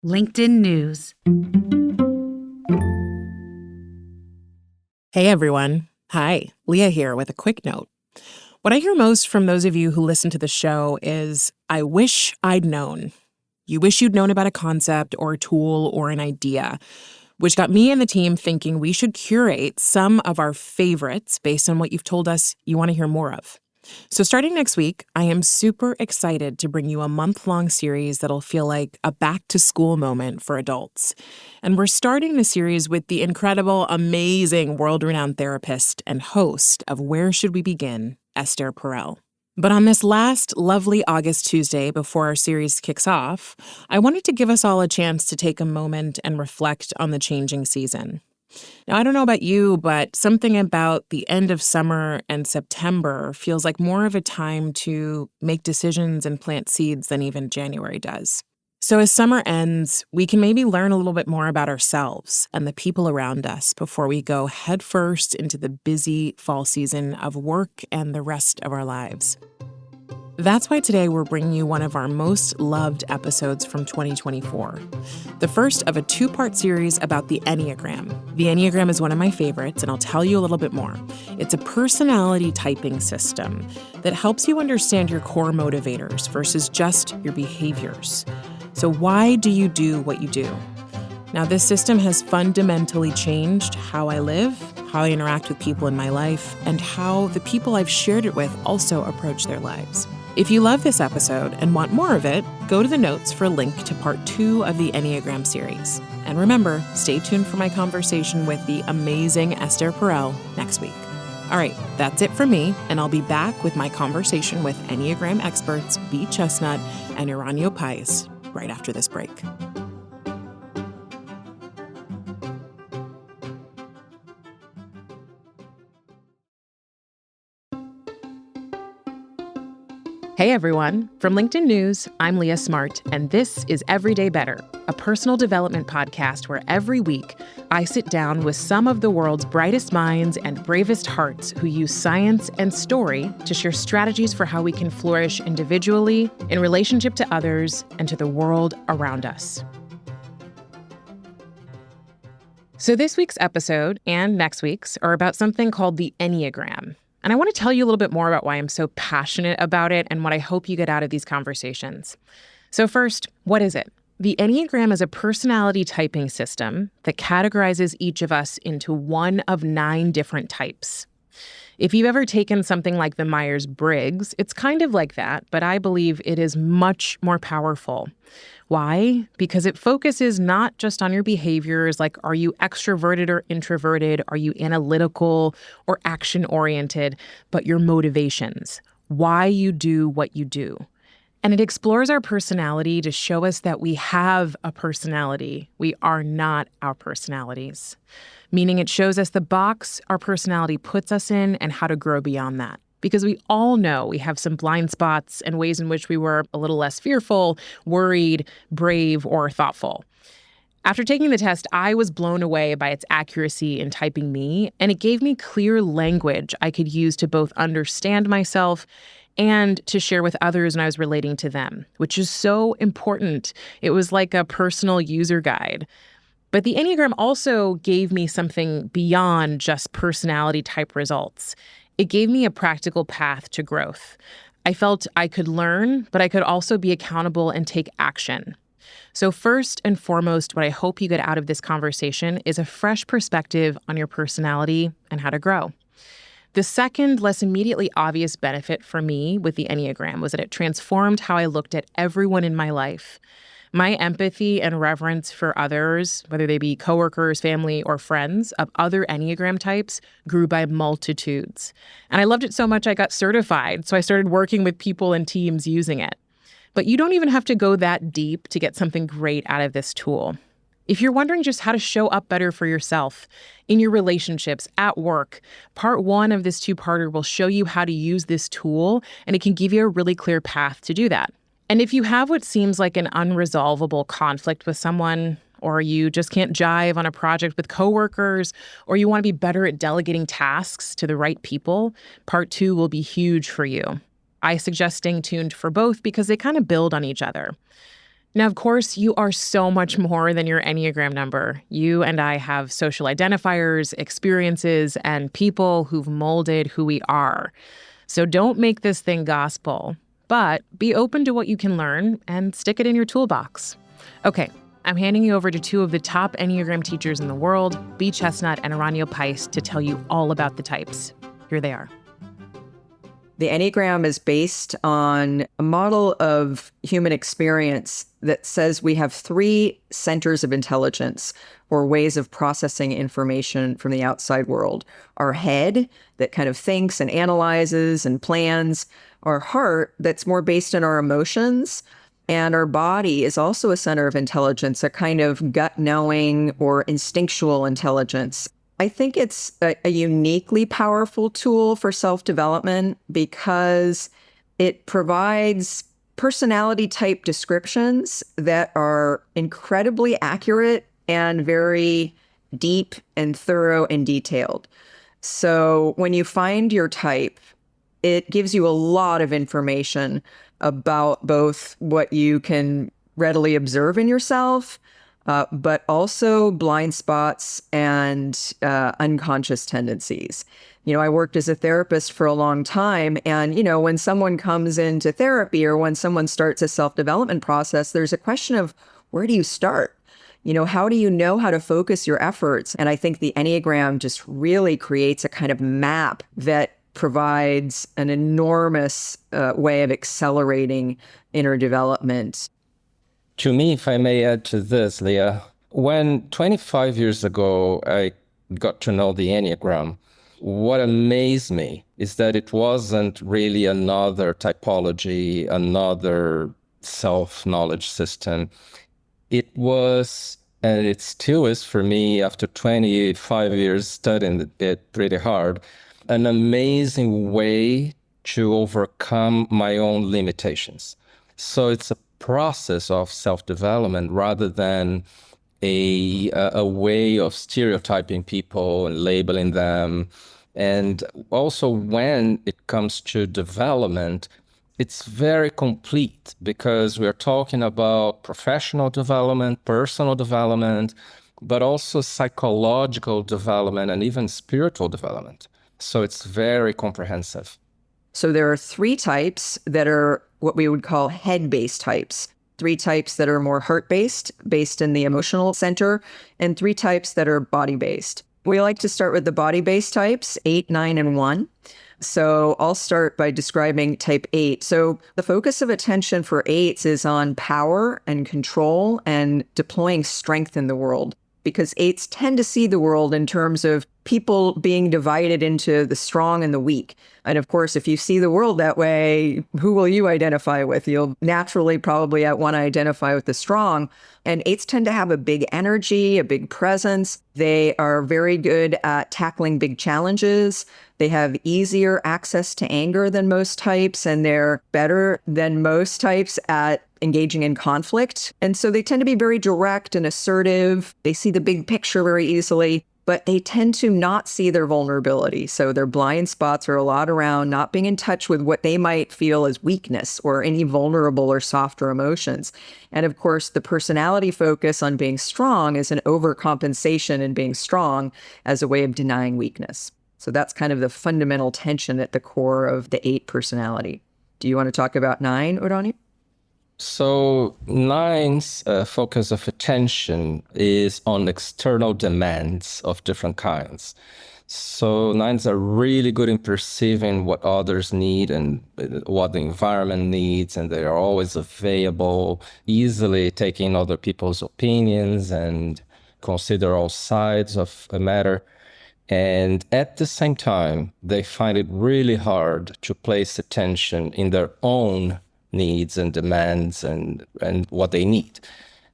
LinkedIn News. Hey everyone. Hi, Leah here with a quick note. What I hear most from those of you who listen to the show is, I wish I'd known. You wish you'd known about a concept or a tool or an idea, which got me and the team thinking we should curate some of our favorites based on what you've told us you want to hear more of. So starting next week, I am super excited to bring you a month-long series that'll feel like a back-to-school moment for adults. And we're starting the series with the incredible, amazing, world-renowned therapist and host of Where Should We Begin, Esther Perel. But on this last lovely August Tuesday before our series kicks off, I wanted to give us all a chance to take a moment and reflect on the changing season. Now, I don't know about you, but something about the end of summer and September feels like more of a time to make decisions and plant seeds than even January does. So as summer ends, we can maybe learn a little bit more about ourselves and the people around us before we go headfirst into the busy fall season of work and the rest of our lives. That's why today we're bringing you one of our most loved episodes from 2024. The first of a two-part series about the Enneagram. The Enneagram is one of my favorites, and I'll tell you a little bit more. It's a personality typing system that helps you understand your core motivators versus just your behaviors. So why do you do what you do? Now, this system has fundamentally changed how I live, how I interact with people in my life, and how the people I've shared it with also approach their lives. If you love this episode and want more of it, go to the notes for a link to part 2 of the Enneagram series. And remember, stay tuned for my conversation with the amazing Esther Perel next week. All right, that's it for me, and I'll be back with my conversation with Enneagram experts Bea Chestnut and Iranio Pais right after this break. Hey everyone, from LinkedIn News, I'm Leah Smart, and this is Everyday Better, a personal development podcast where every week I sit down with some of the world's brightest minds and bravest hearts who use science and story to share strategies for how we can flourish individually, in relationship to others, and to the world around us. So this week's episode and next week's are about something called the Enneagram. And I want to tell you a little bit more about why I'm so passionate about it and what I hope you get out of these conversations. So first, what is it? The Enneagram is a personality typing system that categorizes each of us into one of 9 different types. If you've ever taken something like the Myers-Briggs, it's kind of like that, but I believe it is much more powerful. Why? Because it focuses not just on your behaviors, like are you extroverted or introverted, are you analytical or action-oriented, but your motivations, why you do what you do. And it explores our personality to show us that we have a personality. We are not our personalities. Meaning it shows us the box our personality puts us in and how to grow beyond that. Because we all know we have some blind spots and ways in which we were a little less fearful, worried, brave, or thoughtful. After taking the test, I was blown away by its accuracy in typing me, and it gave me clear language I could use to both understand myself and to share with others when I was relating to them, which is so important. It was like a personal user guide. But the Enneagram also gave me something beyond just personality type results. It gave me a practical path to growth. I felt I could learn, but I could also be accountable and take action. So first and foremost, what I hope you get out of this conversation is a fresh perspective on your personality and how to grow. The second, less immediately obvious benefit for me with the Enneagram was that it transformed how I looked at everyone in my life. My empathy and reverence for others, whether they be coworkers, family, or friends of other Enneagram types, grew by multitudes. And I loved it so much I got certified, so I started working with people and teams using it. But you don't even have to go that deep to get something great out of this tool. If you're wondering just how to show up better for yourself in your relationships, at work, part 1 of this 2-parter will show you how to use this tool, and it can give you a really clear path to do that. And if you have what seems like an unresolvable conflict with someone, or you just can't jive on a project with coworkers, or you want to be better at delegating tasks to the right people, part 2 will be huge for you. I suggest staying tuned for both because they kind of build on each other. Now, of course, you are so much more than your Enneagram number. You and I have social identifiers, experiences, and people who've molded who we are. So don't make this thing gospel, but be open to what you can learn and stick it in your toolbox. Okay, I'm handing you over to two of the top Enneagram teachers in the world, Bea Chestnut and Aranio Pais, to tell you all about the types. Here they are. The Enneagram is based on a model of human experience that says we have three centers of intelligence or ways of processing information from the outside world. Our head that kind of thinks and analyzes and plans, our heart that's more based on our emotions, and our body is also a center of intelligence, a kind of gut knowing or instinctual intelligence. I think it's a uniquely powerful tool for self-development because it provides personality type descriptions that are incredibly accurate and very deep and thorough and detailed. So when you find your type, it gives you a lot of information about both what you can readily observe in yourself, but also blind spots and unconscious tendencies. I worked as a therapist for a long time. And, when someone comes into therapy or when someone starts a self-development process, there's a question of where do you start? How do you know how to focus your efforts? And I think the Enneagram just really creates a kind of map that provides an enormous way of accelerating inner development. To me, if I may add to this, Leah, when 25 years ago I got to know the Enneagram, what amazed me is that it wasn't really another typology, another self-knowledge system. It was, and it still is for me after 25 years studying it pretty hard, an amazing way to overcome my own limitations. So it's a process of self-development rather than a way of stereotyping people and labeling them. And also when it comes to development, it's very complete because we're talking about professional development, personal development, but also psychological development and even spiritual development. So it's very comprehensive. So there are three types that are what we would call head-based types, three types that are more heart-based, based in the emotional center, and three types that are body-based. We like to start with the body-based types, 8, 9, and 1. So I'll start by describing type 8. So the focus of attention for 8s is on power and control and deploying strength in the world, because 8s tend to see the world in terms of people being divided into the strong and the weak. And of course, if you see the world that way, who will you identify with? You'll naturally probably want to identify with the strong. And 8s tend to have a big energy, a big presence. They are very good at tackling big challenges. They have easier access to anger than most types, and they're better than most types at engaging in conflict. And so they tend to be very direct and assertive. They see the big picture very easily, but they tend to not see their vulnerability. So their blind spots are a lot around not being in touch with what they might feel as weakness or any vulnerable or softer emotions. And of course, the personality focus on being strong is an overcompensation in being strong as a way of denying weakness. So that's kind of the fundamental tension at the core of the 8 personality. Do you want to talk about 9, Urani? So 9's focus of attention is on external demands of different kinds. So 9's are really good in perceiving what others need and what the environment needs, and they are always available, easily taking other people's opinions and consider all sides of a matter. And at the same time, they find it really hard to place attention in their own needs and demands and what they need.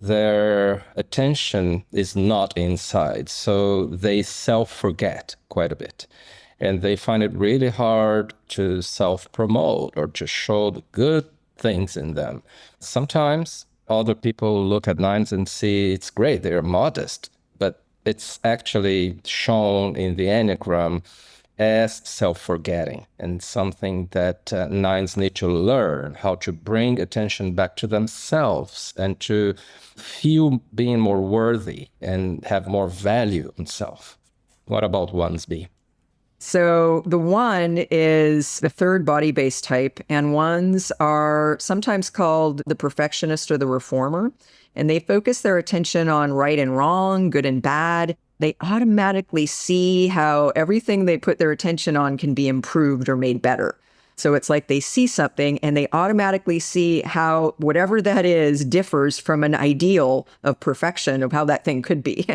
Their attention is not inside, so they self-forget quite a bit. And they find it really hard to self-promote or to show the good things in them. Sometimes other people look at 9s and see it's great, they're modest, but it's actually shown in the Enneagram as self-forgetting, and something that nines need to learn how to bring attention back to themselves and to feel being more worthy and have more value in self. What about ones, Bea? So the one is the third body-based type, and ones are sometimes called the perfectionist or the reformer, and they focus their attention on right and wrong, good and bad. They automatically see how everything they put their attention on can be improved or made better. So it's like they see something and they automatically see how whatever that is differs from an ideal of perfection of how that thing could be.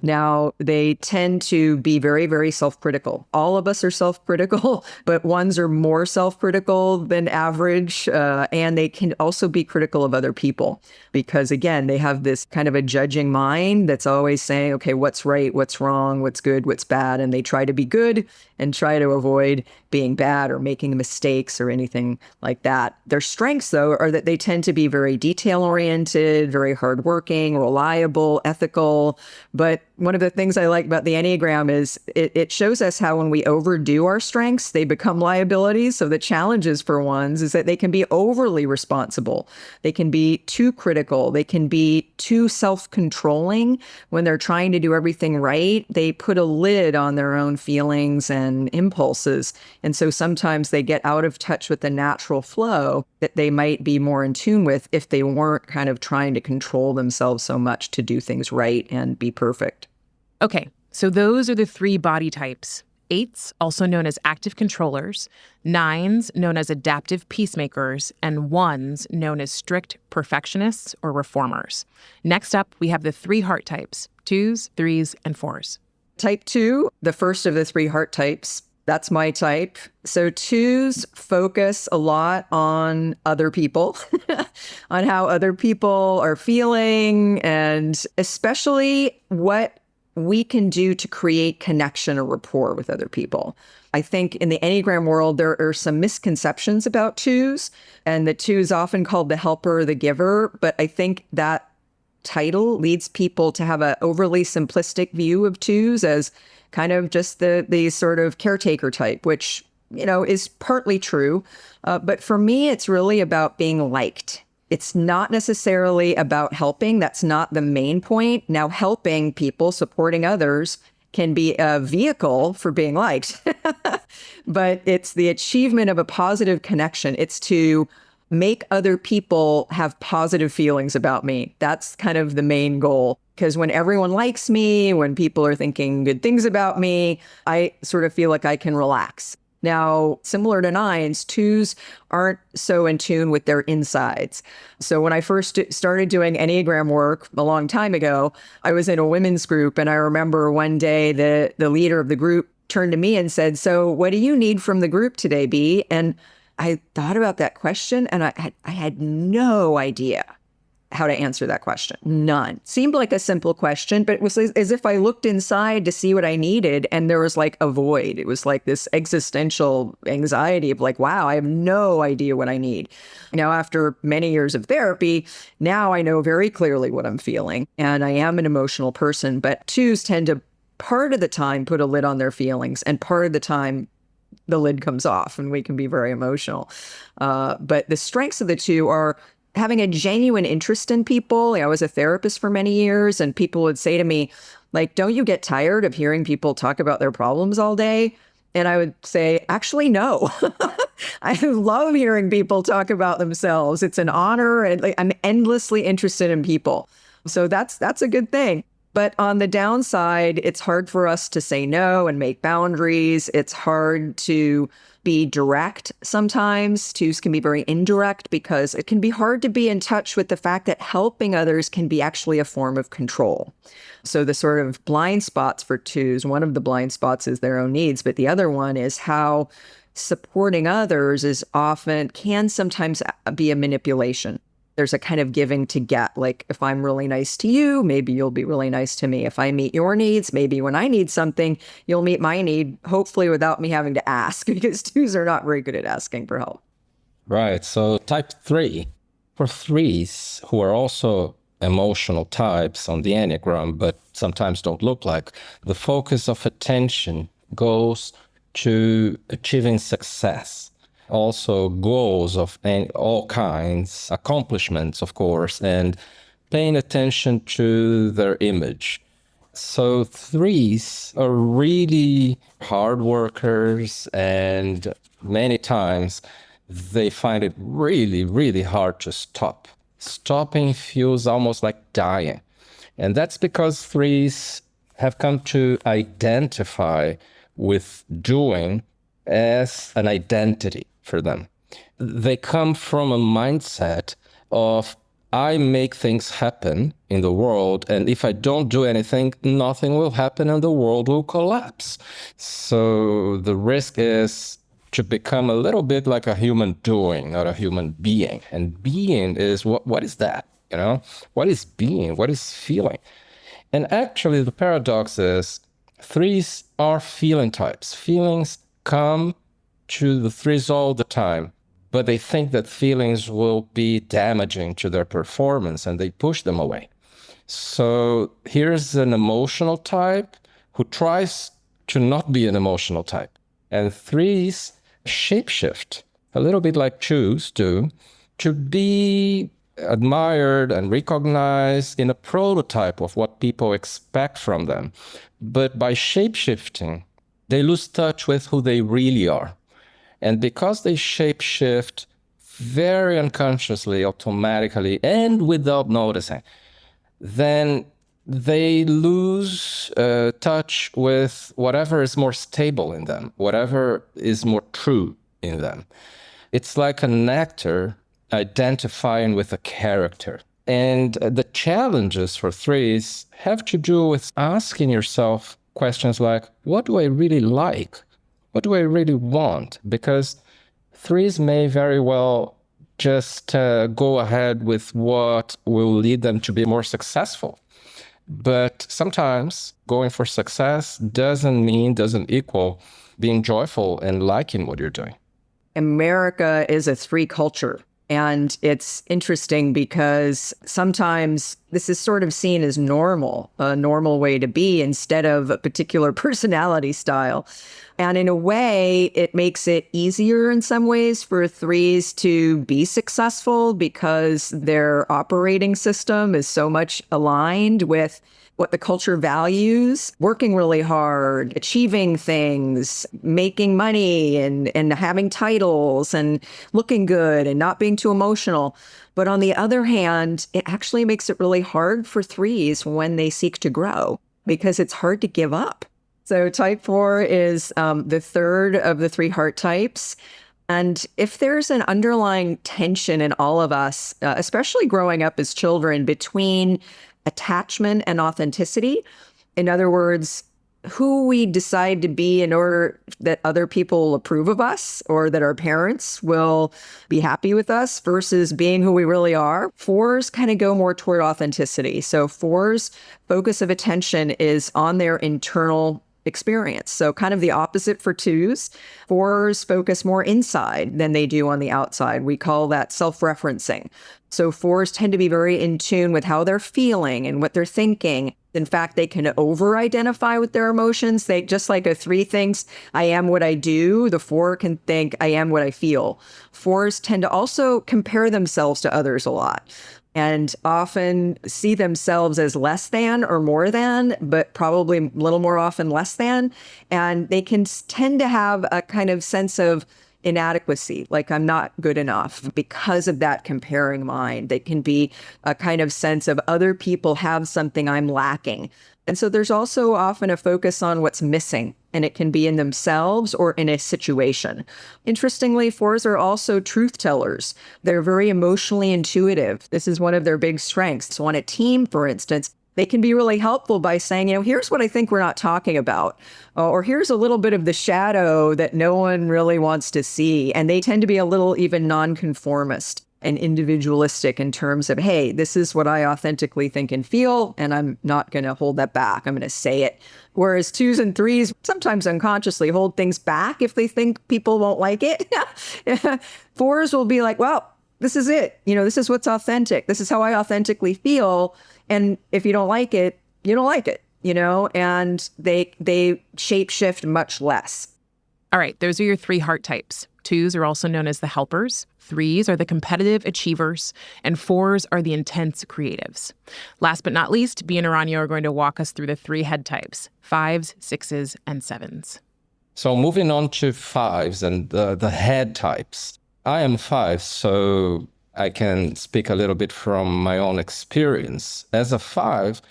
Now, they tend to be very, very self-critical. All of us are self-critical, but ones are more self-critical than average. And they can also be critical of other people because, again, they have this kind of a judging mind that's always saying, okay, what's right, what's wrong, what's good, what's bad. And they try to be good and try to avoid being bad or making mistakes or anything like that. Their strengths, though, are that they tend to be very detail-oriented, very hardworking, reliable, ethical. But one of the things I like about the Enneagram is it shows us how when we overdo our strengths, they become liabilities. So the challenges for ones is that they can be overly responsible. They can be too critical. They can be too self-controlling. When they're trying to do everything right, they put a lid on their own feelings and impulses. And so sometimes they get out of touch with the natural flow that they might be more in tune with if they weren't kind of trying to control themselves so much to do things right and be perfect. Okay, so those are the three body types. Eights, also known as active controllers, nines, known as adaptive peacemakers, and ones, known as strict perfectionists or reformers. Next up, we have the three heart types, twos, threes, and fours. Type 2, the first of the three heart types, that's my type. So twos focus a lot on other people, on how other people are feeling, and especially what we can do to create connection or rapport with other people. I think in the Enneagram world, there are some misconceptions about twos, and the two is often called the helper or the giver, but I think that title leads people to have an overly simplistic view of twos as kind of just the sort of caretaker type, which, you know, is partly true. But for me, it's really about being liked. It's not necessarily about helping. That's not the main point. Now, helping people, supporting others can be a vehicle for being liked. But it's the achievement of a positive connection. It's to make other people have positive feelings about me. That's kind of the main goal. Because when everyone likes me, when people are thinking good things about me, I sort of feel like I can relax. Now, similar to nines, twos aren't so in tune with their insides. So when I first started doing Enneagram work a long time ago, I was in a women's group, and I remember one day the leader of the group turned to me and said, "So what do you need from the group today, Bea?" And I thought about that question, and I had no idea how to answer that question. None. Seemed like a simple question, but it was as if I looked inside to see what I needed, and there was like a void. It was like this existential anxiety of like, wow, I have no idea what I need. Now, after many years of therapy, now I know very clearly what I'm feeling, and I am an emotional person, but twos tend to part of the time put a lid on their feelings, and part of the time the lid comes off and we can be very emotional. But the strengths of the two are having a genuine interest in people. I was a therapist for many years, and people would say to me, like, don't you get tired of hearing people talk about their problems all day? And I would say, actually, no. I love hearing people talk about themselves. It's an honor, and I'm endlessly interested in people. So that's a good thing. But on the downside, it's hard for us to say no and make boundaries. It's hard to be direct sometimes. Twos can be very indirect because it can be hard to be in touch with the fact that helping others can be actually a form of control. So the sort of blind spots for twos, one of the blind spots is their own needs, but the other one is how supporting others can sometimes be a manipulation. There's a kind of giving to get. Like, if I'm really nice to you, maybe you'll be really nice to me. If I meet your needs, maybe when I need something, you'll meet my need, hopefully without me having to ask, because twos are not very good at asking for help. Right. So type 3, for threes who are also emotional types on the Enneagram, but sometimes don't look like, the focus of attention goes to achieving success, also goals of all kinds, accomplishments, of course, and paying attention to their image. So threes are really hard workers, and many times they find it really, really hard to stop. Stopping feels almost like dying. And that's because threes have come to identify with doing as an identity for them. They come from a mindset of, I make things happen in the world, and if I don't do anything, nothing will happen and the world will collapse. So the risk is to become a little bit like a human doing, not a human being. And being is, what is that? You know, what is being? What is feeling? And actually, the paradox is threes are feeling types. Feelings come to the threes all the time, but they think that feelings will be damaging to their performance and they push them away. So here's an emotional type who tries to not be an emotional type. And threes shapeshift, a little bit like twos do, to be admired and recognized in a prototype of what people expect from them. But by shapeshifting, they lose touch with who they really are. And because they shapeshift very unconsciously, automatically, and without noticing, then they lose touch with whatever is more stable in them, whatever is more true in them. It's like an actor identifying with a character. And the challenges for threes have to do with asking yourself questions like, what do I really like? What do I really want? Because threes may very well just go ahead with what will lead them to be more successful. But sometimes going for success doesn't equal being joyful and liking what you're doing. America is a three culture. And it's interesting because sometimes this is sort of seen as normal, a normal way to be instead of a particular personality style. And in a way, it makes it easier in some ways for threes to be successful because their operating system is so much aligned with what the culture values, working really hard, achieving things, making money and having titles and looking good and not being too emotional. But on the other hand, it actually makes it really hard for threes when they seek to grow because it's hard to give up. So type 4 is the third of the three heart types. And if there's an underlying tension in all of us, especially growing up as children, between attachment and authenticity, in other words, who we decide to be in order that other people will approve of us or that our parents will be happy with us versus being who we really are, fours kind of go more toward authenticity. So fours' focus of attention is on their internal experience. So kind of the opposite for twos. Fours focus more inside than they do on the outside. We call that self-referencing. So fours tend to be very in tune with how they're feeling and what they're thinking. In fact, they can over-identify with their emotions. They, just like a three thinks, I am what I do, the four can think, I am what I feel. Fours tend to also compare themselves to others a lot and often see themselves as less than or more than, but probably a little more often less than. And they can tend to have a kind of sense of inadequacy, like I'm not good enough because of that comparing mind. They can be a kind of sense of other people have something I'm lacking. And so there's also often a focus on what's missing, and it can be in themselves or in a situation. Interestingly, fours are also truth tellers. They're very emotionally intuitive. This is one of their big strengths. So on a team, for instance, they can be really helpful by saying, here's what I think we're not talking about, or here's a little bit of the shadow that no one really wants to see. And they tend to be a little even nonconformist and individualistic in terms of, hey, this is what I authentically think and feel, and I'm not going to hold that back. I'm going to say it. Whereas twos and threes sometimes unconsciously hold things back if they think people won't like it. Fours will be like, well, this is it. This is what's authentic. This is how I authentically feel. And if you don't like it, you don't like it, and they shape shift much less. All right, those are your 3 heart types. 2s are also known as the helpers. 3s are the competitive achievers. And 4s are the intense creatives. Last but not least, Bea and Aranyo are going to walk us through the 3 head types: 5s, 6s, and 7s. So moving on to 5s and the head types. I am 5, so I can speak a little bit from my own experience. As a 5,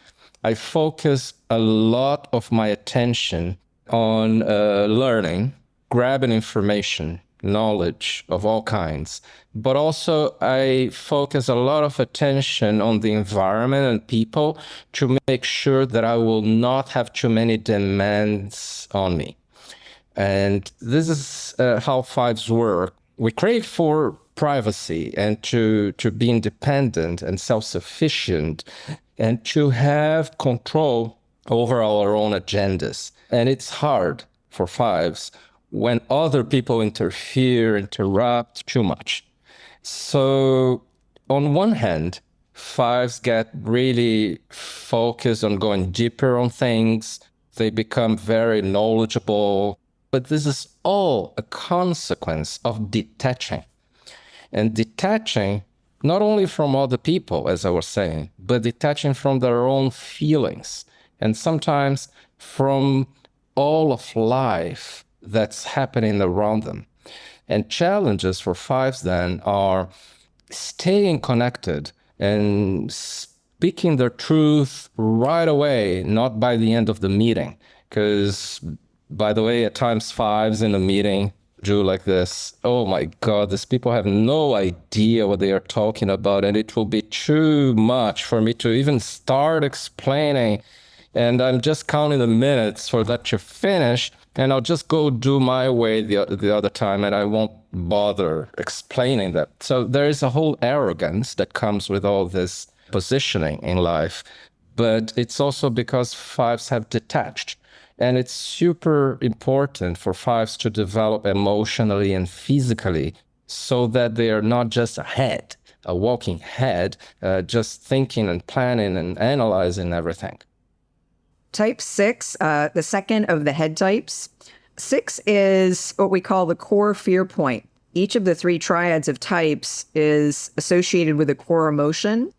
I focus a lot of my attention on learning, grabbing information, knowledge of all kinds. But also I focus a lot of attention on the environment and people to make sure that I will not have too many demands on me. And this is how 5s work. We crave for privacy and to be independent and self-sufficient and to have control over our own agendas. And it's hard for 5s when other people interrupt too much. So on one hand, 5s get really focused on going deeper on things. They become very knowledgeable. But this is all a consequence of detaching. And detaching not only from other people, as I was saying, but detaching from their own feelings and sometimes from all of life that's happening around them. And challenges for 5s then are staying connected and speaking their truth right away, not by the end of the meeting. Because, by the way, at times 5s in a meeting do like this. Oh my God, these people have no idea what they are talking about, and it will be too much for me to even start explaining. And I'm just counting the minutes for that to finish, and I'll just go do my way the other time, and I won't bother explaining that. So there is a whole arrogance that comes with all this positioning in life, but it's also because 5s have detached. And it's super important for 5s to develop emotionally and physically so that they are not just a walking head, just thinking and planning and analyzing everything. Type 6, the second of the head types. 6 is what we call the core fear point. Each of the 3 triads of types is associated with a core emotion.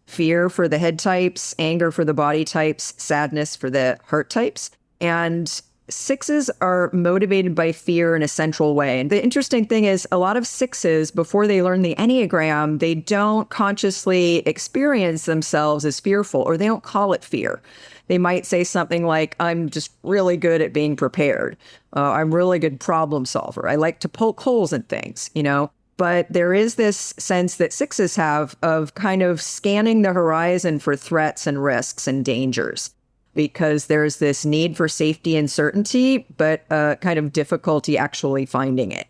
Fear for the head types, anger for the body types, sadness for the heart types. And 6s are motivated by fear in a central way. And the interesting thing is a lot of 6s, before they learn the Enneagram, they don't consciously experience themselves as fearful, or they don't call it fear. They might say something like, I'm just really good at being prepared. I'm really good problem solver. I like to poke holes in things, But there is this sense that 6s have of kind of scanning the horizon for threats and risks and dangers, because there's this need for safety and certainty, but kind of difficulty actually finding it.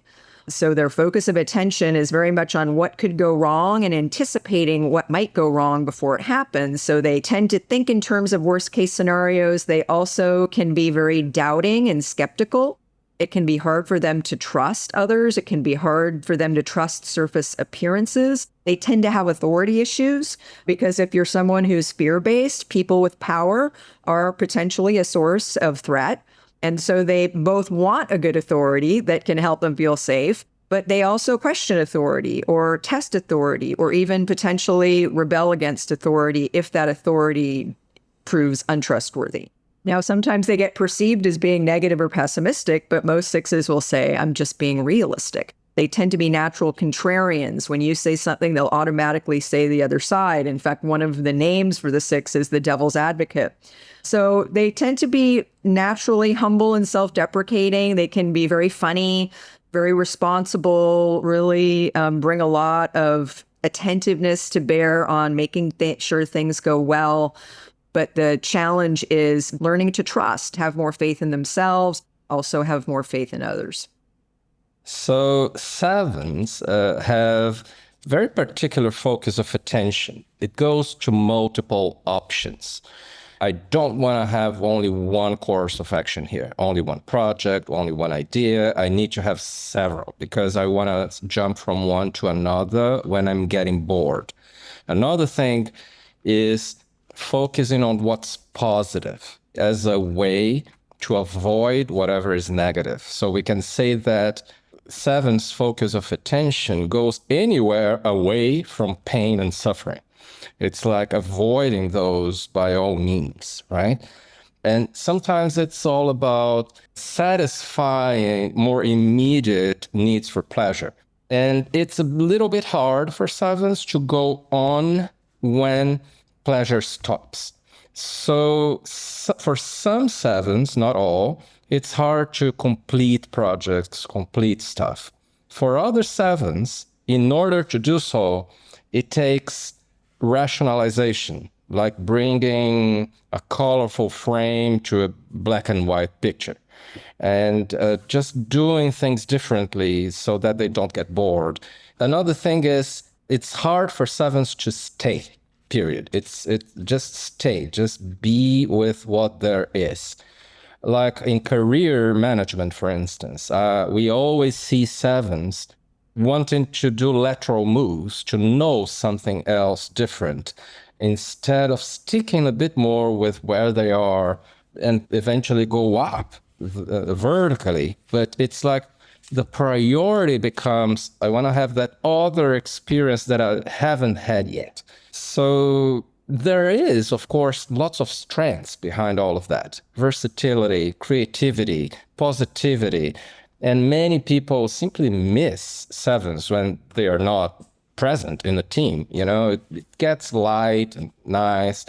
So their focus of attention is very much on what could go wrong and anticipating what might go wrong before it happens. So they tend to think in terms of worst case scenarios. They also can be very doubting and skeptical. It can be hard for them to trust others. It can be hard for them to trust surface appearances. They tend to have authority issues because if you're someone who's fear-based, people with power are potentially a source of threat. And so they both want a good authority that can help them feel safe, but they also question authority or test authority or even potentially rebel against authority if that authority proves untrustworthy. Now, sometimes they get perceived as being negative or pessimistic, but most 6s will say, I'm just being realistic. They tend to be natural contrarians. When you say something, they'll automatically say the other side. In fact, one of the names for the 6 is the devil's advocate. So they tend to be naturally humble and self-deprecating. They can be very funny, very responsible, really bring a lot of attentiveness to bear on making sure things go well. But the challenge is learning to trust, have more faith in themselves, also have more faith in others. So 7s have very particular focus of attention. It goes to multiple options. I don't want to have only one course of action here, only one project, only one idea. I need to have several because I want to jump from one to another when I'm getting bored. Another thing is focusing on what's positive as a way to avoid whatever is negative. So we can say that seven's focus of attention goes anywhere away from pain and suffering. It's like avoiding those by all means, right? And sometimes it's all about satisfying more immediate needs for pleasure. And it's a little bit hard for sevens to go on when pleasure stops. So for some sevens, not all, it's hard to complete projects, complete stuff. For other sevens, in order to do so, it takes rationalization, like bringing a colorful frame to a black and white picture, and just doing things differently so that they don't get bored. Another thing is it's hard for sevens to stay, period. It's just stay, just be with what there is. Like in career management, for instance, we always see sevens wanting to do lateral moves, to know something else different, instead of sticking a bit more with where they are and eventually go up vertically. But it's like the priority becomes, I want to have that other experience that I haven't had yet. So there is, of course, lots of strengths behind all of that. Versatility, creativity, positivity. And many people simply miss sevens when they are not present in the team. You know, it gets light and nice,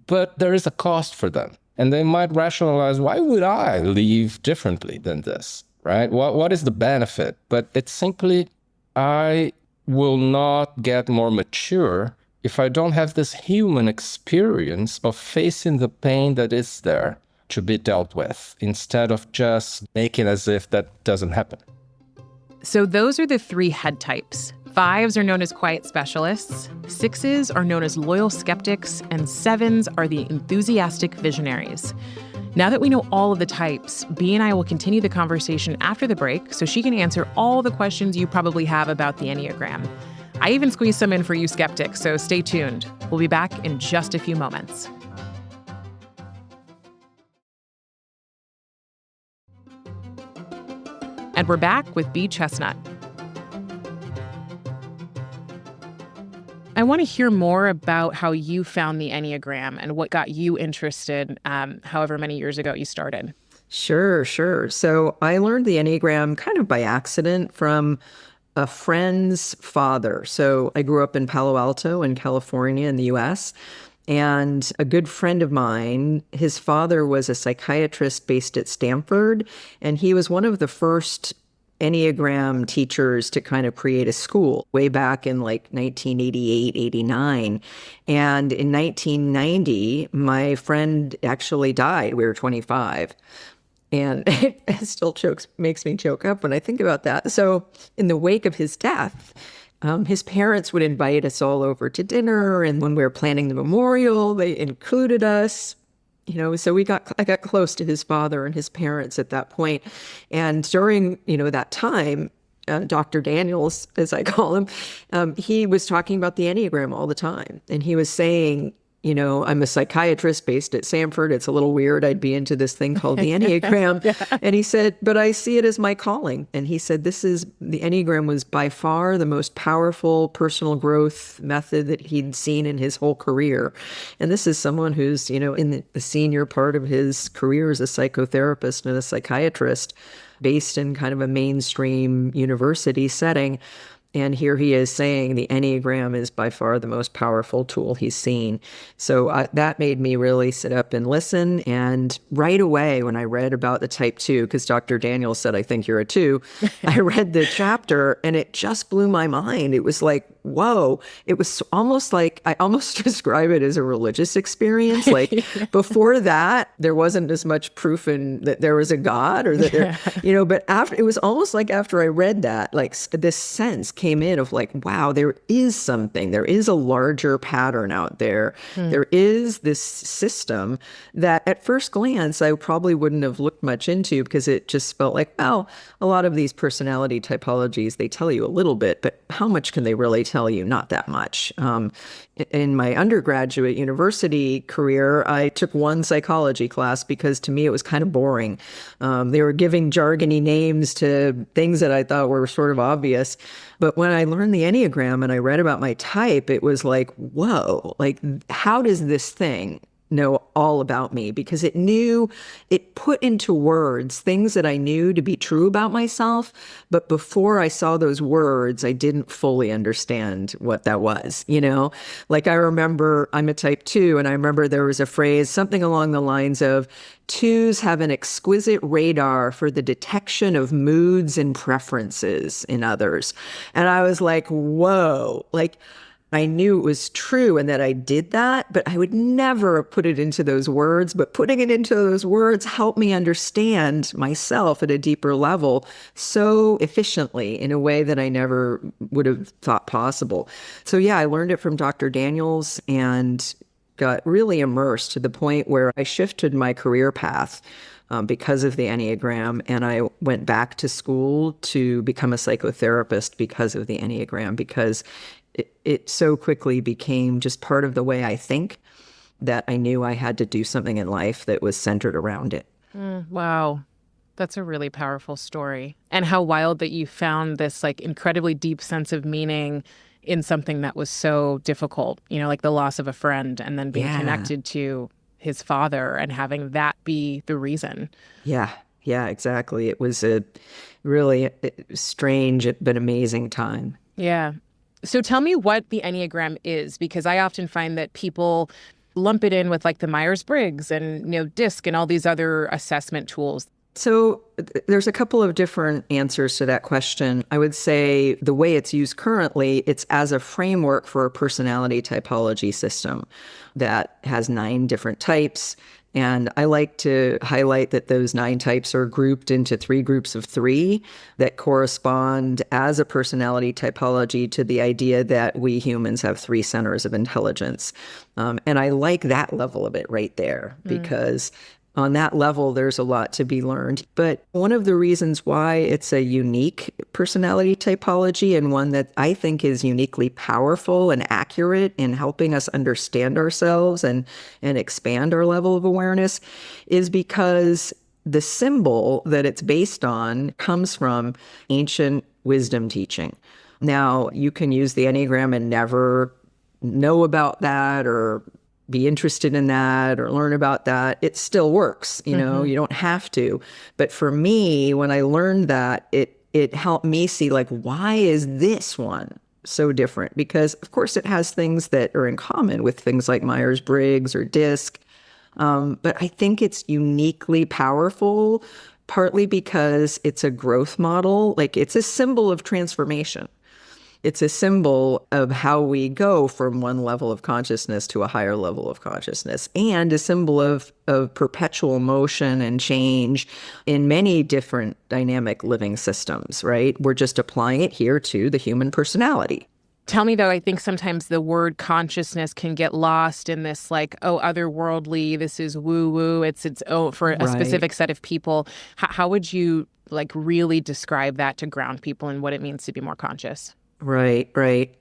but there is a cost for them. And they might rationalize, why would I live differently than this, right? What is the benefit? But it's simply, I will not get more mature if I don't have this human experience of facing the pain that is there to be dealt with, instead of just making as if that doesn't happen. So those are the three head types. Fives are known as quiet specialists, sixes are known as loyal skeptics, and sevens are the enthusiastic visionaries. Now that we know all of the types, Bea and I will continue the conversation after the break so she can answer all the questions you probably have about the Enneagram. I even squeezed some in for you skeptics, so stay tuned. We'll be back in just a few moments. And we're back with Bea Chestnut. I want to hear more about how you found the Enneagram and what got you interested, however many years ago you started. Sure. So I learned the Enneagram kind of by accident from a friend's father. So I grew up in Palo Alto in California in the US. And a good friend of mine, his father was a psychiatrist based at Stanford. And he was one of the first Enneagram teachers to kind of create a school way back in like 1988, 89. And in 1990, my friend actually died. We were 25. And it still makes me choke up when I think about that. So in the wake of his death, his parents would invite us all over to dinner. And when we were planning the memorial, they included us. You know, so I got close to his father and his parents at that point. And during, that time, Dr. Daniels, as I call him, he was talking about the Enneagram all the time. And he was saying, I'm a psychiatrist based at Stanford. It's a little weird. I'd be into this thing called the Enneagram. Yeah. And he said, but I see it as my calling. And he said, the Enneagram was by far the most powerful personal growth method that he'd seen in his whole career. And this is someone who's, in the senior part of his career as a psychotherapist and a psychiatrist based in kind of a mainstream university setting. And here he is saying the Enneagram is by far the most powerful tool he's seen. So that made me really sit up and listen. And right away, when I read about the type 2, because Dr. Daniels said, I think you're a 2, I read the chapter and it just blew my mind. It was like, whoa. It was almost like, I almost describe it as a religious experience. Like before that, there wasn't as much proof that there was a God or that there, but after, it was almost like after I read that, like this sense came in of like, wow, there is something, there is a larger pattern out there. There is this system that at first glance, I probably wouldn't have looked much into because it just felt like, well, a lot of these personality typologies, they tell you a little bit, but how much can they really tell you? Not that much. In my undergraduate university career, I took one psychology class because to me it was kind of boring. They were giving jargony names to things that I thought were sort of obvious. But when I learned the Enneagram and I read about my type, it was like, whoa, like how does this thing know all about me? Because it put into words things that I knew to be true about myself. But before I saw those words, I didn't fully understand what that was, Like I remember I'm a type 2, and I remember there was a phrase, something along the lines of, 2s have an exquisite radar for the detection of moods and preferences in others. And I was like, whoa, like, I knew it was true and that I did that, but I would never have put it into those words. But putting it into those words helped me understand myself at a deeper level so efficiently in a way that I never would have thought possible. So yeah, I learned it from Dr. Daniels and got really immersed to the point where I shifted my career path because of the Enneagram. And I went back to school to become a psychotherapist because of the Enneagram, because it so quickly became just part of the way I think that I knew I had to do something in life that was centered around it. Wow. That's a really powerful story. And how wild that you found this like incredibly deep sense of meaning in something that was so difficult, like the loss of a friend and then being connected to his father and having that be the reason. Yeah, exactly. It was a really strange but amazing time. Yeah. So tell me what the Enneagram is, because I often find that people lump it in with like the Myers-Briggs and, DISC and all these other assessment tools. So there's a couple of different answers to that question. I would say the way it's used currently, it's as a framework for a personality typology system that has 9 different types. And I like to highlight that those 9 types are grouped into 3 groups of 3 that correspond as a personality typology to the idea that we humans have 3 centers of intelligence. And I like that level of it right there, because on that level, there's a lot to be learned. But one of the reasons why it's a unique personality typology, and one that I think is uniquely powerful and accurate in helping us understand ourselves and expand our level of awareness, is because the symbol that it's based on comes from ancient wisdom teaching. Now, you can use the Enneagram and never know about that or be interested in that or learn about that. It still works, you don't have to. But for me, when I learned that, it helped me see like, why is this one so different? Because of course it has things that are in common with things like Myers-Briggs or DISC. But I think it's uniquely powerful, partly because it's a growth model. Like it's a symbol of transformation. It's a symbol of how we go from one level of consciousness to a higher level of consciousness, and a symbol of perpetual motion and change in many different dynamic living systems, right? We're just applying it here to the human personality. Tell me, though, I think sometimes the word consciousness can get lost in this like, otherworldly, this is woo-woo, it's for a specific set of people. How would you like really describe that to ground people in what it means to be more conscious? Right.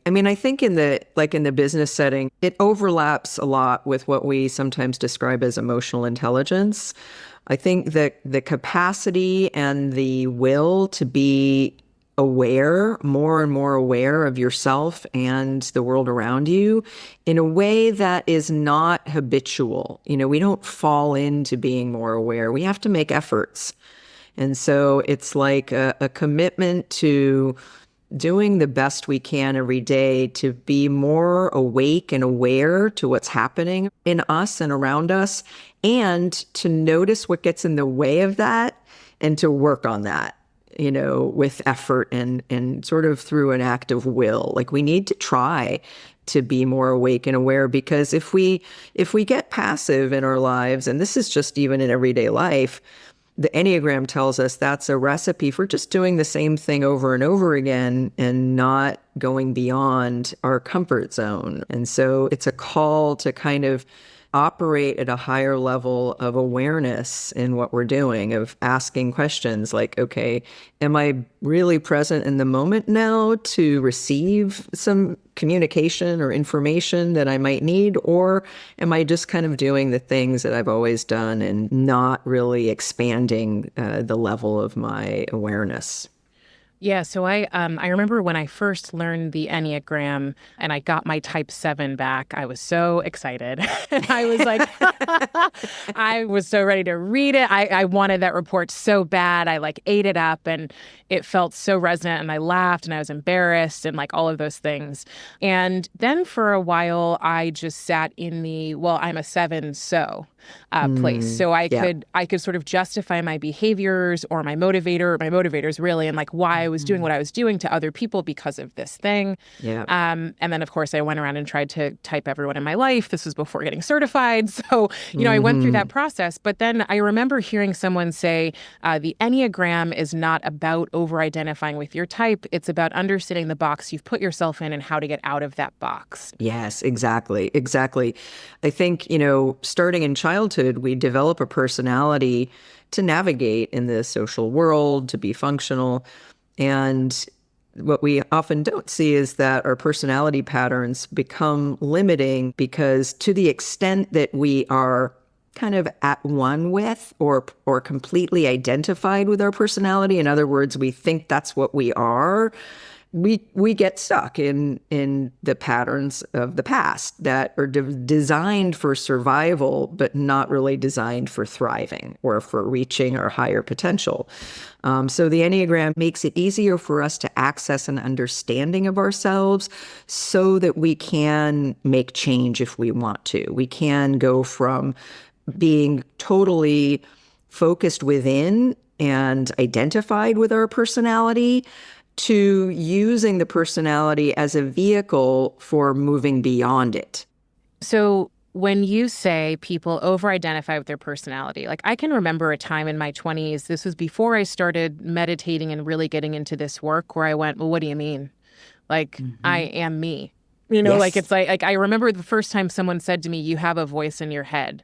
I mean, I think in the business setting, it overlaps a lot with what we sometimes describe as emotional intelligence. I think that the capacity and the will to be aware, more and more aware of yourself and the world around you in a way that is not habitual. We don't fall into being more aware. We have to make efforts. And so it's like a commitment to doing the best we can every day to be more awake and aware to what's happening in us and around us, and to notice what gets in the way of that and to work on that, with effort and sort of through an act of will. Like we need to try to be more awake and aware, because if we get passive in our lives, and this is just even in everyday life, the Enneagram tells us that's a recipe for just doing the same thing over and over again and not going beyond our comfort zone. And so it's a call to kind of operate at a higher level of awareness in what we're doing, of asking questions like, okay, am I really present in the moment now to receive some communication or information that I might need? Or am I just kind of doing the things that I've always done and not really expanding the level of my awareness? Yeah, so I remember when I first learned the Enneagram and I got my type 7 back, I was so excited. And I was like, I was so ready to read it. I wanted that report so bad. I like ate it up and it felt so resonant and I laughed and I was embarrassed and like all of those things. And then for a while, I just sat in the, well, I'm a 7, so place. So I could sort of justify my behaviors or my motivators really, and like why I was doing what I was doing to other people because of this thing. Yeah. And then of course I went around and tried to type everyone in my life. This was before getting certified. So, I went through that process. But then I remember hearing someone say, the Enneagram is not about over-identifying with your type. It's about understanding the box you've put yourself in and how to get out of that box. Yes, exactly. Exactly. I think, starting in childhood, we develop a personality to navigate in the social world, to be functional. And what we often don't see is that our personality patterns become limiting because to the extent that we are kind of at one with or completely identified with our personality, in other words, we think that's what we are, we get stuck in the patterns of the past that are designed for survival, but not really designed for thriving or for reaching our higher potential. So the Enneagram makes it easier for us to access an understanding of ourselves so that we can make change if we want to. We can go from being totally focused within and identified with our personality to using the personality as a vehicle for moving beyond it. So when you say people over-identify with their personality, like I can remember a time in my 20s, this was before I started meditating and really getting into this work, where I went, well, what do you mean? Like, I am me. Yes. Like it's like I remember the first time someone said to me, you have a voice in your head.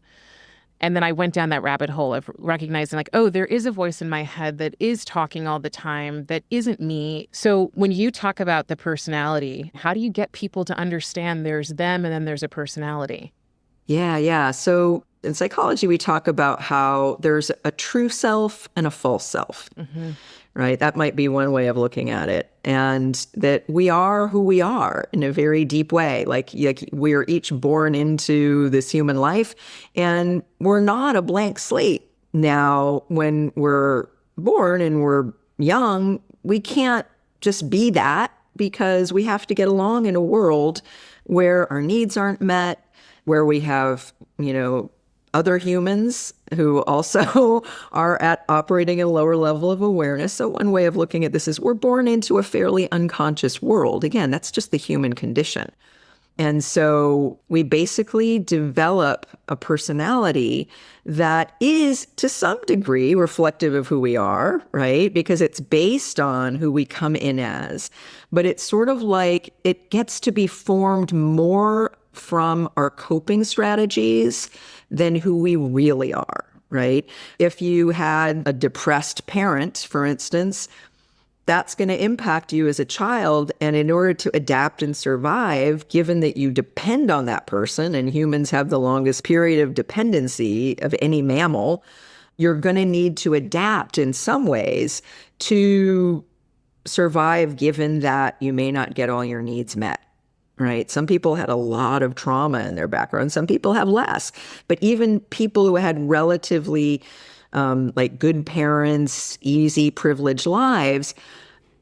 And then I went down that rabbit hole of recognizing like, oh, there is a voice in my head that is talking all the time that isn't me. So when you talk about the personality, how do you get people to understand there's them and then there's a personality? Yeah. So in psychology, we talk about how there's a true self and a false self, right? That might be one way of looking at it. And that we are who we are in a very deep way. Like we're each born into this human life and we're not a blank slate. Now, when we're born and we're young, we can't just be that because we have to get along in a world where our needs aren't met, where we have, other humans who also are operating at a lower level of awareness. So one way of looking at this is we're born into a fairly unconscious world. Again, that's just the human condition. And so we basically develop a personality that is to some degree reflective of who we are, right? Because it's based on who we come in as. But it's sort of like it gets to be formed more from our coping strategies than who we really are, right? If you had a depressed parent, for instance, that's going to impact you as a child. And in order to adapt and survive, given that you depend on that person, and humans have the longest period of dependency of any mammal, you're going to need to adapt in some ways to survive, given that you may not get all your needs met. Right. Some people had a lot of trauma in their background. Some people have less. But even people who had relatively good parents, easy, privileged lives,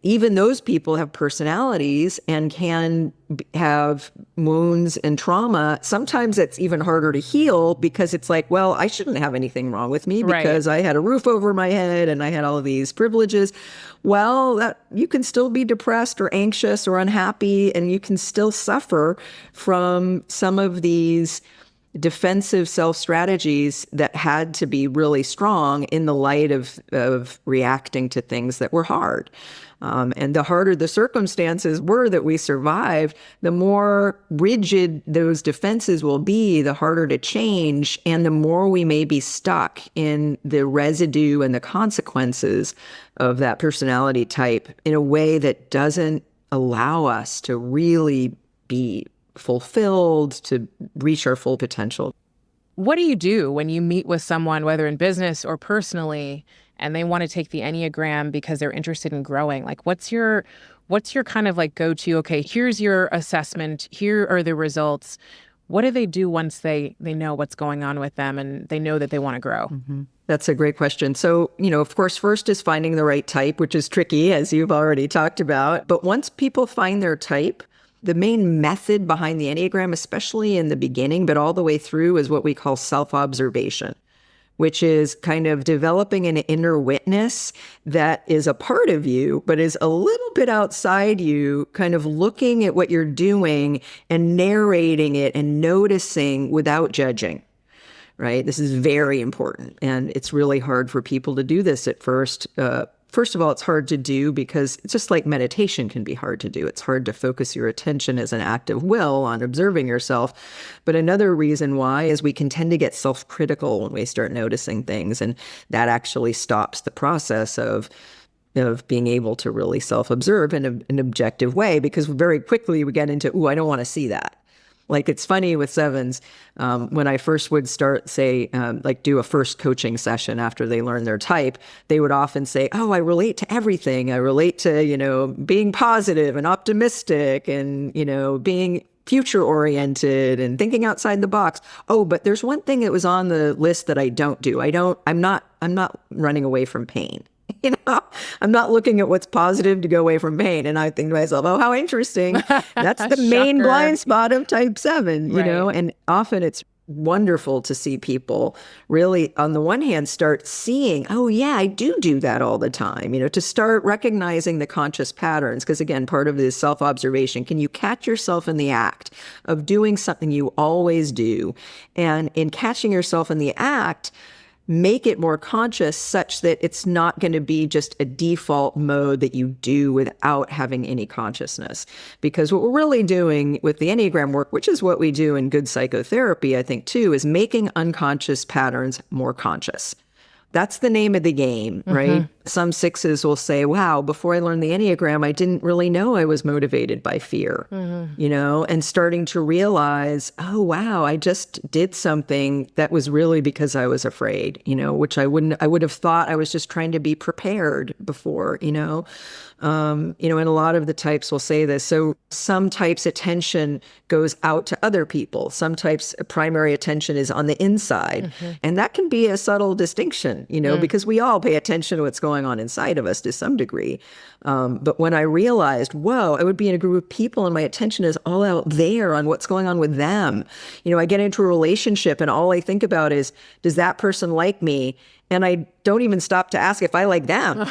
even those people have personalities and can have wounds and trauma. Sometimes it's even harder to heal because it's like, well, I shouldn't have anything wrong with me because I had a roof over my head and I had all of these privileges. Well, you can still be depressed or anxious or unhappy, and you can still suffer from some of these defensive self-strategies that had to be really strong in the light of reacting to things that were hard. And the harder the circumstances were that we survived, the more rigid those defenses will be, the harder to change, and the more we may be stuck in the residue and the consequences of that personality type in a way that doesn't allow us to really be fulfilled, to reach our full potential. What do you do when you meet with someone, whether in business or personally, and they want to take the Enneagram because they're interested in growing? Like, what's your kind of like go-to, okay, here's your assessment, here are the results. What do they do once they know what's going on with them and they know that they want to grow? Mm-hmm. That's a great question. So, of course, first is finding the right type, which is tricky, as you've already talked about. But once people find their type, the main method behind the Enneagram, especially in the beginning, but all the way through, is what we call self-observation, which is kind of developing an inner witness that is a part of you, but is a little bit outside you, kind of looking at what you're doing and narrating it and noticing without judging. Right? This is very important. And it's really hard for people to do this at first. First of all, it's hard to do because it's just like meditation can be hard to do. It's hard to focus your attention as an act of will on observing yourself. But another reason why is we can tend to get self-critical when we start noticing things. And that actually stops the process of being able to really self-observe in an objective way, because very quickly we get into, I don't want to see that. Like, it's funny with sevens, when I first would start, say, do a first coaching session after they learn their type, they would often say, I relate to everything. I relate to, being positive and optimistic and, being future oriented and thinking outside the box. But there's one thing that was on the list that I don't do. I'm not running away from pain. I'm not looking at what's positive to go away from pain. And I think to myself, how interesting. That's the main blind spot of type 7, right. And often it's wonderful to see people really, on the one hand, start seeing, I do that all the time, to start recognizing the conscious patterns. Because again, part of this self-observation, can you catch yourself in the act of doing something you always do? And in catching yourself in the act, make it more conscious such that it's not going to be just a default mode that you do without having any consciousness. Because what we're really doing with the Enneagram work, which is what we do in good psychotherapy, I think, too, is making unconscious patterns more conscious. That's the name of the game, right? Mm-hmm. Some 6s will say, wow, before I learned the Enneagram, I didn't really know I was motivated by fear, and starting to realize, wow, I just did something that was really because I was afraid, which I would have thought I was just trying to be prepared before, and a lot of the types will say this. So some types' attention goes out to other people. Some types' primary attention is on the inside. Mm-hmm. And that can be a subtle distinction, because we all pay attention to what's going on inside of us to some degree. But when I realized, I would be in a group of people and my attention is all out there on what's going on with them. I get into a relationship and all I think about is, does that person like me? And I don't even stop to ask if I like them.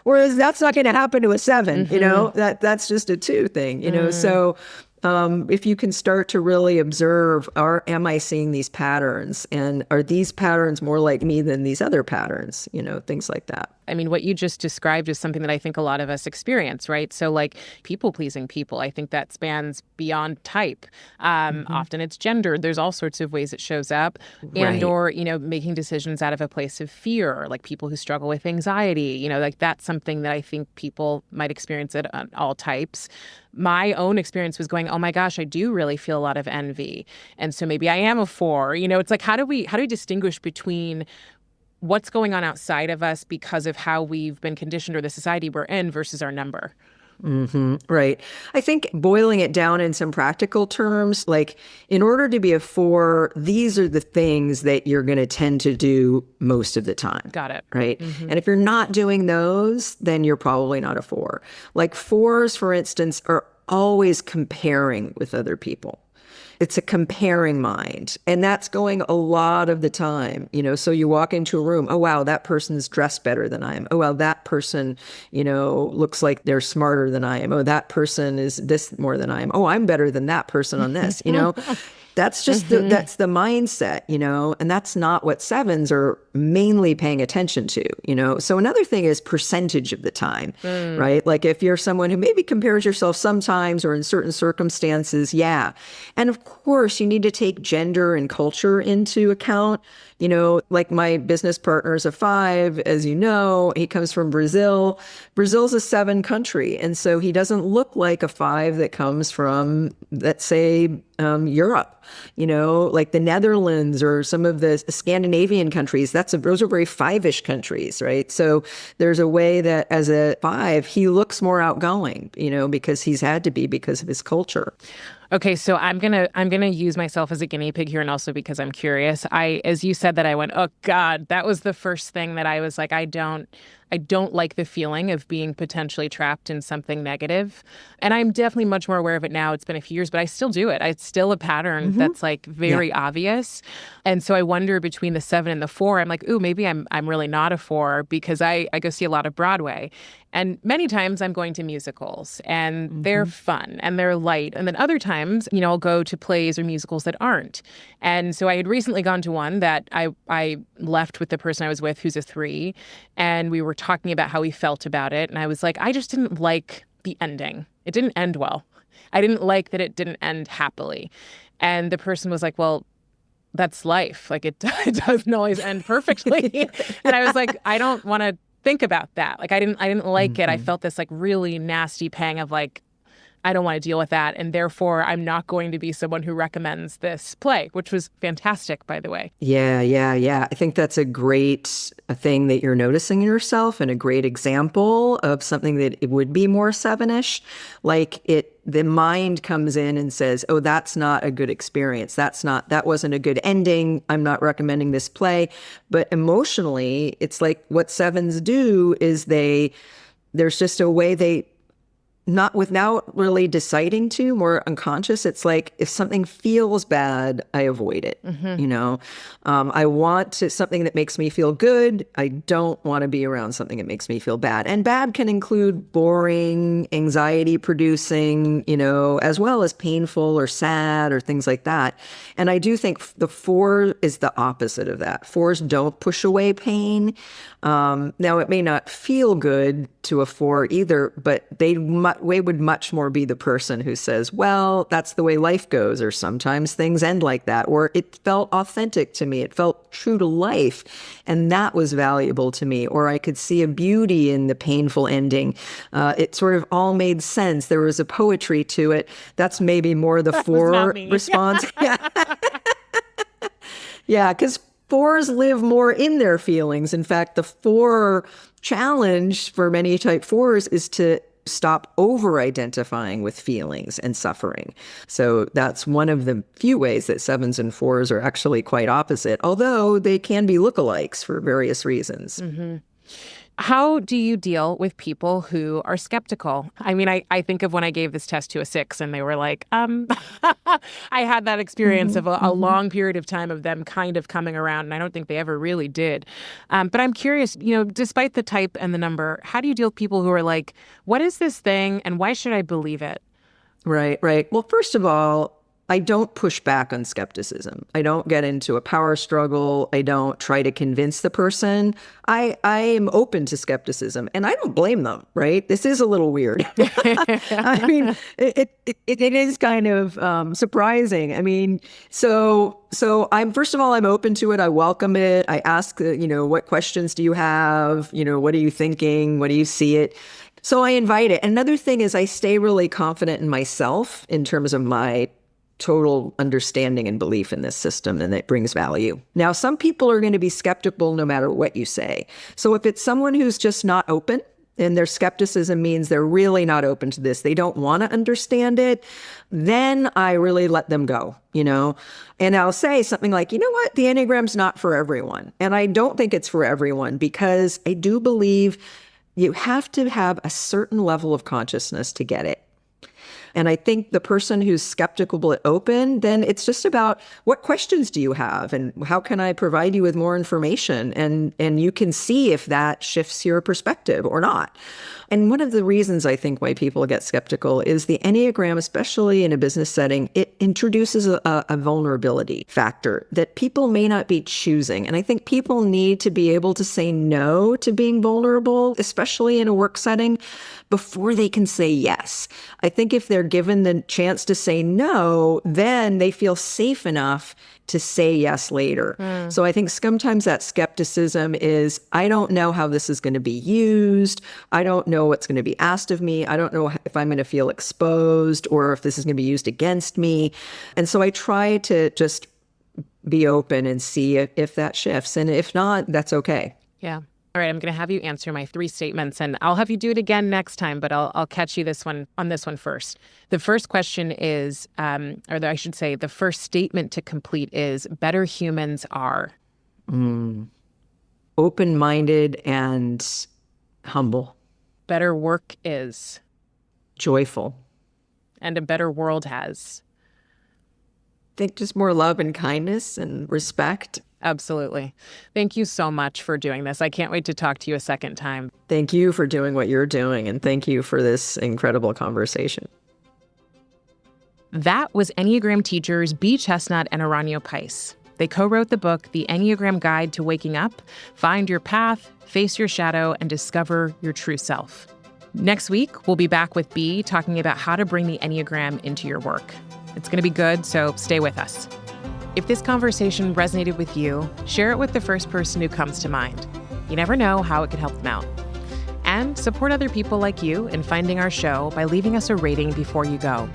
Whereas that's not going to happen to a 7, mm-hmm. That's just a 2 thing, mm-hmm. So if you can start to really observe, am I seeing these patterns? And are these patterns more like me than these other patterns? Things like that. I mean, what you just described is something that I think a lot of us experience, right? So like people-pleasing people, I think that spans beyond type. Mm-hmm. Often it's gendered. There's all sorts of ways it shows up. And or, making decisions out of a place of fear, like people who struggle with anxiety, like that's something that I think people might experience at all types. My own experience was going, oh my gosh, I do really feel a lot of envy. And so maybe I am a 4. It's like, how do we distinguish between what's going on outside of us because of how we've been conditioned or the society we're in versus our number? Mm-hmm. Right. I think boiling it down in some practical terms, like in order to be a 4, these are the things that you're going to tend to do most of the time. Got it. Right. Mm-hmm. And if you're not doing those, then you're probably not a 4. Like 4s, for instance, are always comparing with other people. It's a comparing mind. And that's going a lot of the time, so you walk into a room, oh, wow, that person's dressed better than I am. Oh, wow, that person, looks like they're smarter than I am. Oh, that person is this more than I am. Oh, I'm better than that person on this, That's just that's the mindset, and that's not what sevens are mainly paying attention to, So another thing is percentage of the time, right? Like if you're someone who maybe compares yourself sometimes or in certain circumstances, yeah. And of course, you need to take gender and culture into account. Like my business partner is a 5, as you know, he comes from Brazil. Brazil's a 7 country. And so he doesn't look like a 5 that comes from, let's say, Europe, like the Netherlands or some of the Scandinavian countries. Those are very 5-ish countries, right? So there's a way that as a 5, he looks more outgoing, because he's had to be because of his culture. Okay, so I'm gonna use myself as a guinea pig here, and also because I'm curious. As you said that, I went, oh God, that was the first thing that I was like, I don't like the feeling of being potentially trapped in something negative. And I'm definitely much more aware of it now. It's been a few years, but I still do it. It's still a pattern that's like very obvious. And so I wonder between the 7 and the 4, I'm like, ooh, maybe I'm really not a 4 because I go see a lot of Broadway. And many times I'm going to musicals and they're fun and they're light. And then other times, I'll go to plays or musicals that aren't. And so I had recently gone to one that I left with the person I was with who's a 3. And we were talking about how we felt about it. And I was like, I just didn't like the ending. It didn't end well. I didn't like that it didn't end happily. And the person was like, well, that's life. Like it doesn't always end perfectly. And I was like, I don't want to think about that. Like I didn't like it. I felt this like really nasty pang of like, I don't want to deal with that. And therefore, I'm not going to be someone who recommends this play, which was fantastic, by the way. Yeah. I think that's a great thing that you're noticing in yourself and a great example of something that it would be more 7-ish. Like the mind comes in and says, oh, that's not a good experience. That wasn't a good ending. I'm not recommending this play. But emotionally, it's like what 7s do is there's just a way not without really deciding to, more unconscious. It's like if something feels bad, I avoid it. I want something that makes me feel good. I don't want to be around something that makes me feel bad. And bad can include boring, anxiety producing, as well as painful or sad or things like that. And I do think the 4 is the opposite of that. 4s don't push away pain. Now it may not feel good to a 4 either, but they would much more be the person who says, well, that's the way life goes, or sometimes things end like that, or it felt authentic to me. It felt true to life. And that was valuable to me, or I could see a beauty in the painful ending. It sort of all made sense. There was a poetry to it. That's maybe more the 4 response. Yeah, because 4s live more in their feelings. In fact, the 4 challenge for many type 4s is to stop over-identifying with feelings and suffering. So that's one of the few ways that 7s and 4s are actually quite opposite, although they can be lookalikes for various reasons. How do you deal with people who are skeptical? I mean, I think of when I gave this test to a 6 and they were like, I had that experience of a long period of time of them kind of coming around, and I don't think they ever really did. But I'm curious, despite the type and the number, how do you deal with people who are like, what is this thing and why should I believe it? Right. Well, first of all, I don't push back on skepticism. I don't get into a power struggle. I don't try to convince the person. I am open to skepticism, and I don't blame them, right? This is a little weird. I mean, it is kind of surprising. I mean, so first of all, I'm open to it. I welcome it. I ask, what questions do you have? What are you thinking? What do you see it? So I invite it. Another thing is I stay really confident in myself in terms of my total understanding and belief in this system, and it brings value. Now, some people are going to be skeptical no matter what you say. So if it's someone who's just not open, and their skepticism means they're really not open to this, they don't want to understand it, then I really let them go, And I'll say something like, you know what, the Enneagram's not for everyone. And I don't think it's for everyone, because I do believe you have to have a certain level of consciousness to get it. And I think the person who's skeptical but open, then it's just about what questions do you have and how can I provide you with more information? And you can see if that shifts your perspective or not. And one of the reasons I think why people get skeptical is the Enneagram, especially in a business setting, it introduces a vulnerability factor that people may not be choosing. And I think people need to be able to say no to being vulnerable, especially in a work setting, before they can say yes. I think if they're given the chance to say no, then they feel safe enough to say yes later. So I think sometimes that skepticism is, I don't know how this is going to be used. I don't know what's going to be asked of me. I don't know if I'm going to feel exposed or if this is going to be used against me. And so I try to just be open and see if that shifts. And if not, that's okay. Yeah. All right, I'm going to have you answer my 3 statements, and I'll have you do it again next time, but I'll catch you on this one first. The first question is, I should say, the first statement to complete is, better humans are? Open-minded and humble. Better work is? Joyful. And a better world has? I think just more love and kindness and respect. Absolutely. Thank you so much for doing this. I can't wait to talk to you a second time. Thank you for doing what you're doing, and thank you for this incredible conversation. That was Enneagram teachers Bea Chestnut and Aranyo Pais. They co-wrote the book, The Enneagram Guide to Waking Up, Find Your Path, Face Your Shadow, and Discover Your True Self. Next week, we'll be back with Bea talking about how to bring the Enneagram into your work. It's going to be good, so stay with us. If this conversation resonated with you, share it with the first person who comes to mind. You never know how it could help them out. And support other people like you in finding our show by leaving us a rating before you go.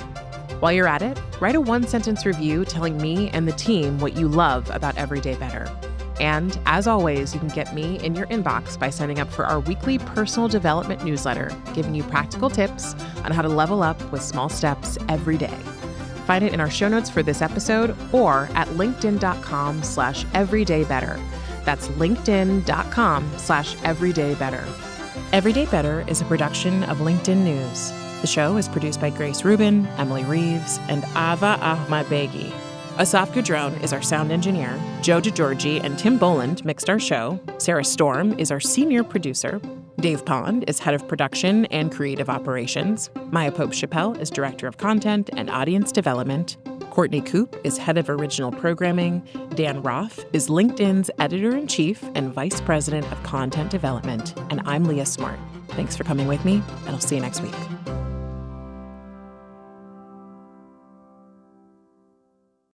While you're at it, write a 1-sentence review telling me and the team what you love about Everyday Better. And as always, you can get me in your inbox by signing up for our weekly personal development newsletter, giving you practical tips on how to level up with small steps every day. Find it in our show notes for this episode or at linkedin.com/everydaybetter. That's linkedin.com/everydaybetter. Everyday Better is a production of LinkedIn News. The show is produced by Grace Rubin, Emily Reeves, and Ava Ahmadbegi. Asaf Gudron is our sound engineer. Joe DeGiorgi and Tim Boland mixed our show. Sarah Storm is our senior producer. Dave Pond is head of production and creative operations. Maya Pope-Chappelle is director of content and audience development. Courtney Koop is head of original programming. Dan Roth is LinkedIn's editor-in-chief and vice president of content development. And I'm Leah Smart. Thanks for coming with me, and I'll see you next week.